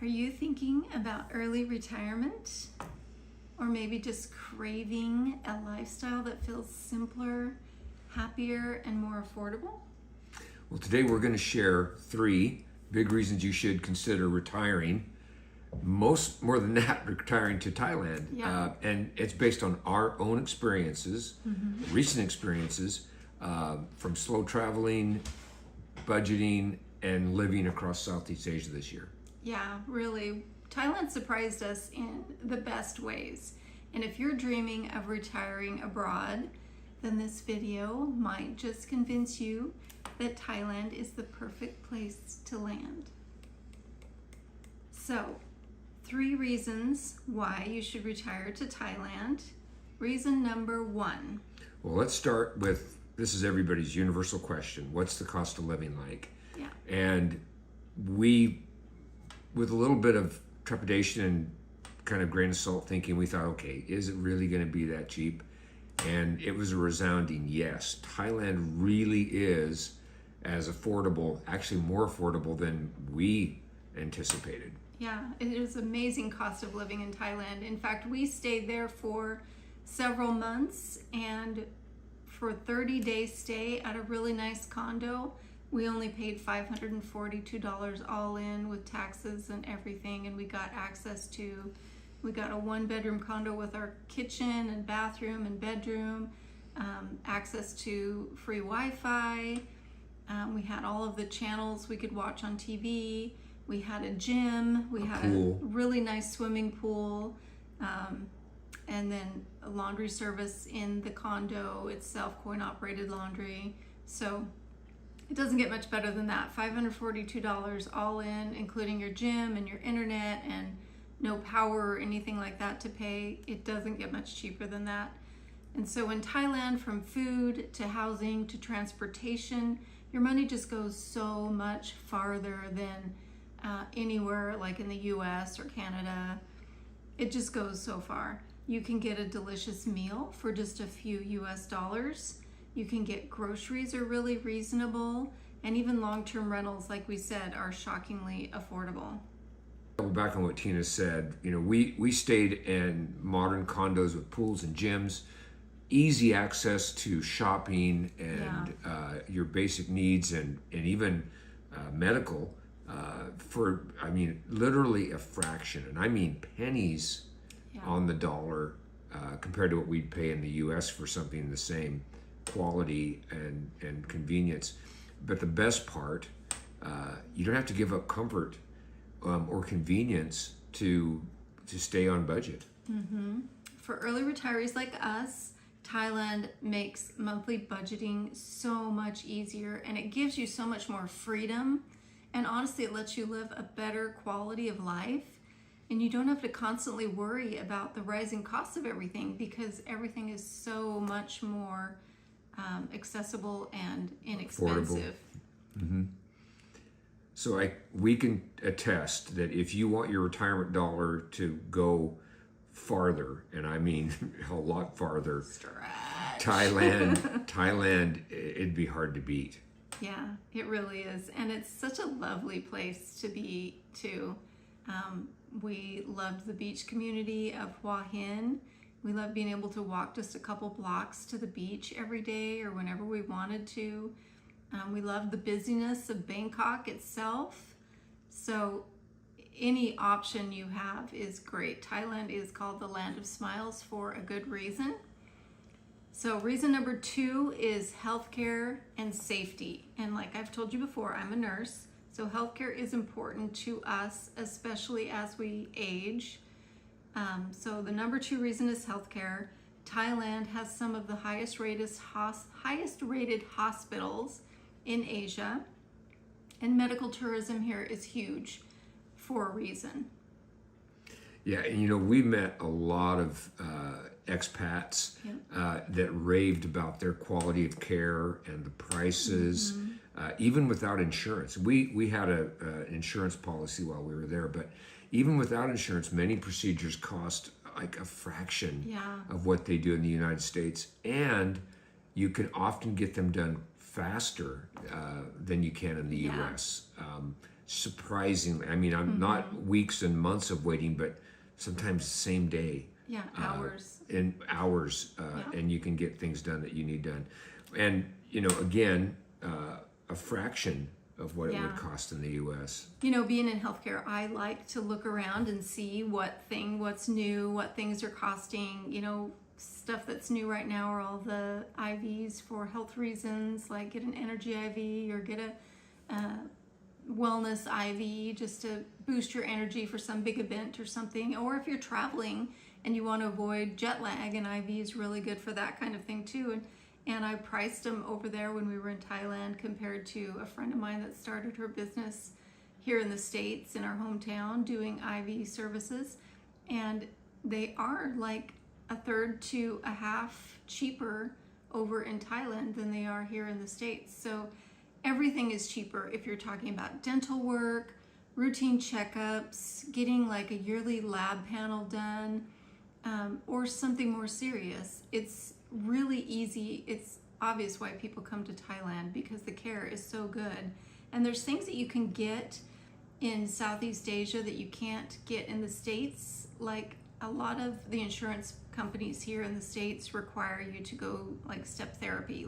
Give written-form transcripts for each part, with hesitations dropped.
Are you thinking about early retirement? Or maybe just craving a lifestyle that feels simpler, happier, and more affordable? Well, today we're going to share 3 big reasons you should consider retiring. More than that, retiring to Thailand. Yeah. And it's based on our own experiences, recent experiences, from slow traveling, budgeting, and living across Southeast Asia this year. Yeah, really. Thailand surprised us in the best ways. And if you're dreaming of retiring abroad, then this video might just convince you that Thailand is the perfect place to land. So, 3 reasons why you should retire to Thailand. Reason number 1. Well, let's start with, this is everybody's universal question. What's the cost of living like? Yeah. And we, with a little bit of trepidation and kind of grain of salt thinking, we thought, okay, is it really going to be that cheap? And it was a resounding yes. Thailand really is as affordable, actually more affordable than we anticipated. Yeah, it is amazing cost of living in Thailand. In fact, we stayed there for several months, and for a 30-day stay at a really nice condo, we only paid $542 all in with taxes and everything, and we got a 1-bedroom condo with our kitchen and bathroom and bedroom, access to free Wi-Fi. We had all of the channels we could watch on TV. We had a gym. We had a really nice swimming pool, and then a laundry service in the condo itself, coin-operated laundry. So it doesn't get much better than that. $542 all in, including your gym and your internet and no power or anything like that to pay. It doesn't get much cheaper than that. And so in Thailand, from food to housing to transportation, your money just goes so much farther than anywhere like in the US or Canada. It just goes so far. You can get a delicious meal for just a few US dollars. You can get groceries are really reasonable, and even long-term rentals, like we said, are shockingly affordable. Back on what Tina said, we stayed in modern condos with pools and gyms, easy access to shopping and your basic needs and even medical for, literally a fraction, and I mean pennies on the dollar compared to what we'd pay in the US for something the same quality and convenience. But the best part, you don't have to give up comfort or convenience to stay on budget. For early retirees like us, Thailand makes monthly budgeting so much easier, and it gives you so much more freedom, and honestly it lets you live a better quality of life, and you don't have to constantly worry about the rising costs of everything, because everything is so much more accessible and inexpensive. So we can attest that if you want your retirement dollar to go farther, and I mean a lot farther, Thailand, it'd be hard to beat. Yeah, it really is. And it's such a lovely place to be too. We loved the beach community of Hua Hin. We loved being able to walk just a couple blocks to the beach every day or whenever we wanted to. We loved the busyness of Bangkok itself. So any option you have is great. Thailand is called the Land of Smiles for a good reason. So reason number 2 is healthcare and safety. And like I've told you before, I'm a nurse. So healthcare is important to us, especially as we age. So the number 2 reason is healthcare. Thailand has some of the highest rated hospitals in Asia, and medical tourism here is huge for a reason. Yeah, and we met a lot of expats that raved about their quality of care and the prices, even without insurance. We had an insurance policy while we were there, but even without insurance, many procedures cost like a fraction of what they do in the United States, and you can often get them done faster than you can in the U.S. surprisingly. I mean, I'm not weeks and months of waiting, but sometimes the same day. Yeah, hours. In hours, and you can get things done that you need done. And, again, a fraction of what it would cost in the U.S. Being in healthcare, I like to look around and see what's new, what things are costing. Stuff that's new right now are all the IVs for health reasons, like get an energy IV or get a wellness IV just to boost your energy for some big event or something. Or if you're traveling and you want to avoid jet lag, an IV is really good for that kind of thing too. And I priced them over there when we were in Thailand compared to a friend of mine that started her business here in the States in our hometown doing IV services. And they are like a third to a half cheaper over in Thailand than they are here in the States. So everything is cheaper if you're talking about dental work, routine checkups, getting like a yearly lab panel done, or something more serious. It's really easy. It's obvious why people come to Thailand, because the care is so good. And there's things that you can get in Southeast Asia that you can't get in the States. Like a lot of the insurance companies here in the States require you to go like step therapy.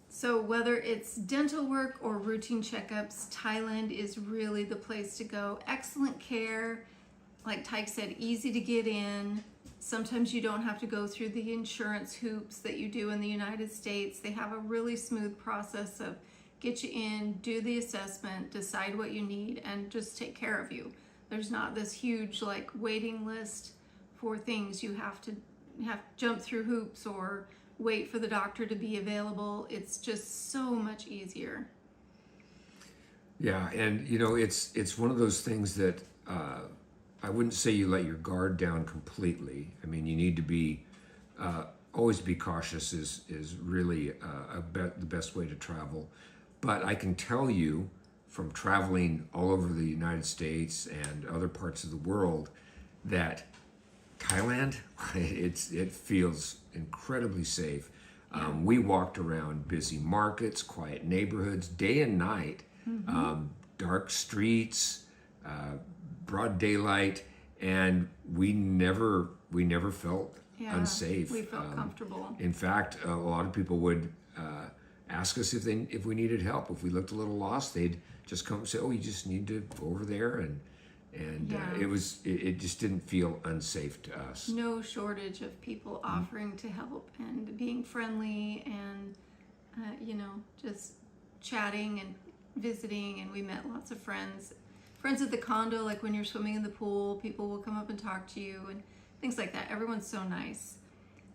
So whether it's dental work or routine checkups, Thailand is really the place to go. Excellent care, like Tyke said, easy to get in. Sometimes you don't have to go through the insurance hoops that you do in the United States. They have a really smooth process of get you in, do the assessment, decide what you need, and just take care of you. There's not this huge like waiting list for things. You have to jump through hoops or wait for the doctor to be available. It's just so much easier. Yeah, and it's one of those things that I wouldn't say you let your guard down completely. I mean, you need to be always be cautious is really the best way to travel. But I can tell you from traveling all over the United States and other parts of the world that Thailand, it feels incredibly safe. We walked around busy markets, quiet neighborhoods, day and night, dark streets, broad daylight, and we never felt unsafe. We felt comfortable. In fact, a lot of people would ask us if we needed help. If we looked a little lost, they'd just come and say, "Oh, you just need to go over there," and it just didn't feel unsafe to us. No shortage of people offering to help and being friendly and just chatting and visiting. And we met lots of friends at the condo. Like when you're swimming in the pool, people will come up and talk to you and things like that. Everyone's so nice.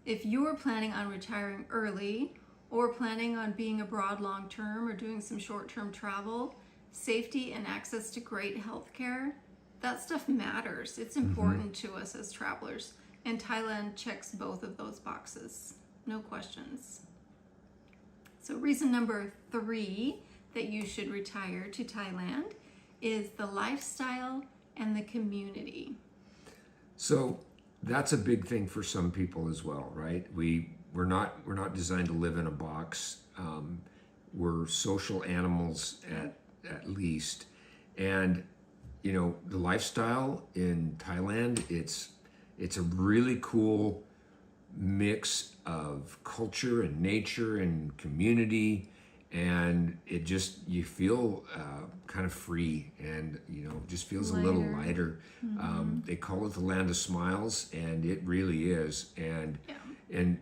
If you're planning on retiring early or planning on being abroad long term or doing some short term travel, safety and access to great health care, that stuff matters. It's important to us as travelers. And Thailand checks both of those boxes. No questions. So reason number 3 that you should retire to Thailand is the lifestyle and the community. So that's a big thing for some people as well, right? We're not designed to live in a box. We're social animals at least. And the lifestyle in Thailand, it's a really cool mix of culture and nature and community, and you feel kind of free, and just feels a little lighter. They call it the land of smiles, and it really is. And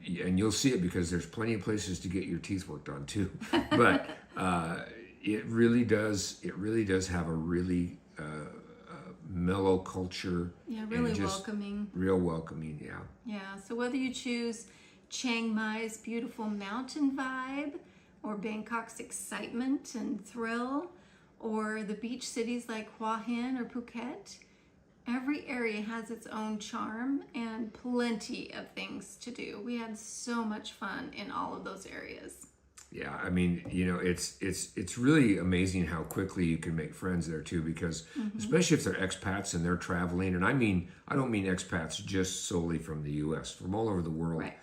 you'll see it because there's plenty of places to get your teeth worked on too. But it really does have a really mellow culture. Yeah, really welcoming. Real welcoming, yeah. Yeah, so whether you choose Chiang Mai's beautiful mountain vibe, or Bangkok's excitement and thrill, or the beach cities like Hua Hin or Phuket, every area has its own charm and plenty of things to do. We had so much fun in all of those areas. Yeah, I mean, it's really amazing how quickly you can make friends there too, because especially if they're expats and they're traveling, and I don't mean expats just solely from the U.S., from all over the world. Right.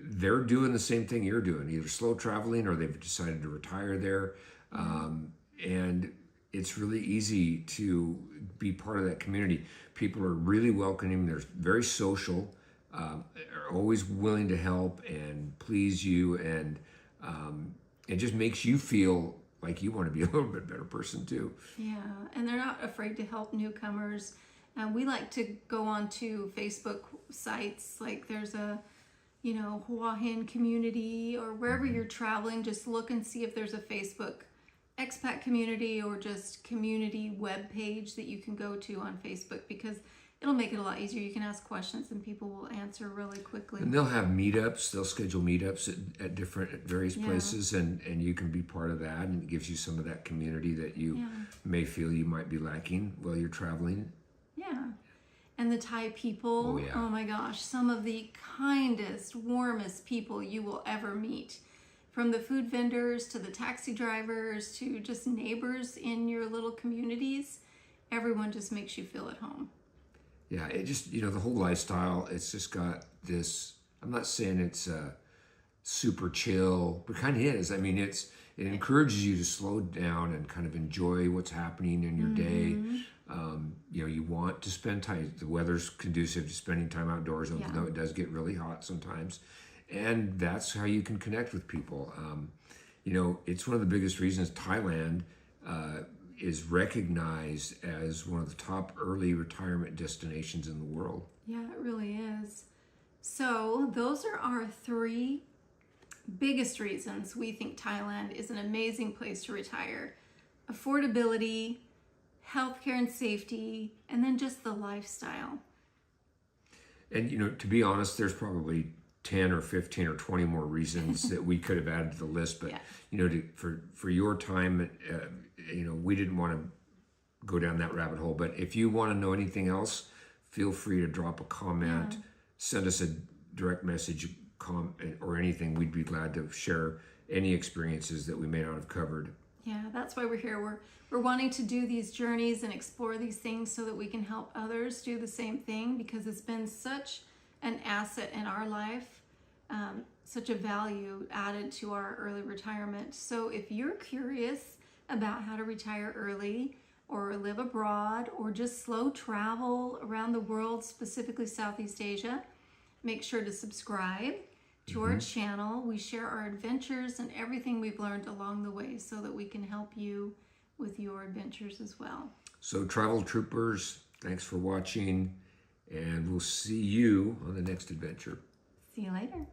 They're doing the same thing you're doing, either slow traveling or they've decided to retire there. And it's really easy to be part of that community. People are really welcoming. They're very social, are always willing to help and please you, and it just makes you feel like you want to be a little bit better person too. Yeah, and they're not afraid to help newcomers. And we like to go onto Facebook sites, like there's a, Hua Hin community, or wherever you're traveling, just look and see if there's a Facebook expat community or just community web page that you can go to on Facebook, because it'll make it a lot easier. You can ask questions and people will answer really quickly. And they'll have meetups. They'll schedule meetups at various places, and you can be part of that, and it gives you some of that community that you may feel you might be lacking while you're traveling. Yeah. And the Thai people, oh my gosh, some of the kindest, warmest people you will ever meet. From the food vendors to the taxi drivers to just neighbors in your little communities, everyone just makes you feel at home. Yeah, it just, the whole lifestyle, it's just got this, I'm not saying it's super chill, but it kind of is. I mean, it encourages you to slow down and kind of enjoy what's happening in your day. You want to spend time, the weather's conducive to spending time outdoors, though it does get really hot sometimes. And that's how you can connect with people. It's one of the biggest reasons Thailand is recognized as one of the top early retirement destinations in the world. Yeah, it really is. So those are our 3 biggest reasons we think Thailand is an amazing place to retire. Affordability, healthcare and safety, and then just the lifestyle. And, to be honest, there's probably 10 or 15 or 20 more reasons that we could have added to the list. But, for your time, we didn't want to go down that rabbit hole. But if you want to know anything else, feel free to drop a comment, send us a direct message, or anything. We'd be glad to share any experiences that we may not have covered. Yeah, that's why we're here. We're wanting to do these journeys and explore these things so that we can help others do the same thing, because it's been such an asset in our life, such a value added to our early retirement. So if you're curious about how to retire early, or live abroad, or just slow travel around the world, specifically Southeast Asia, make sure to subscribe to our channel. We share our adventures and everything we've learned along the way so that we can help you with your adventures as well. So travel troopers, thanks for watching, and we'll see you on the next adventure. See you later.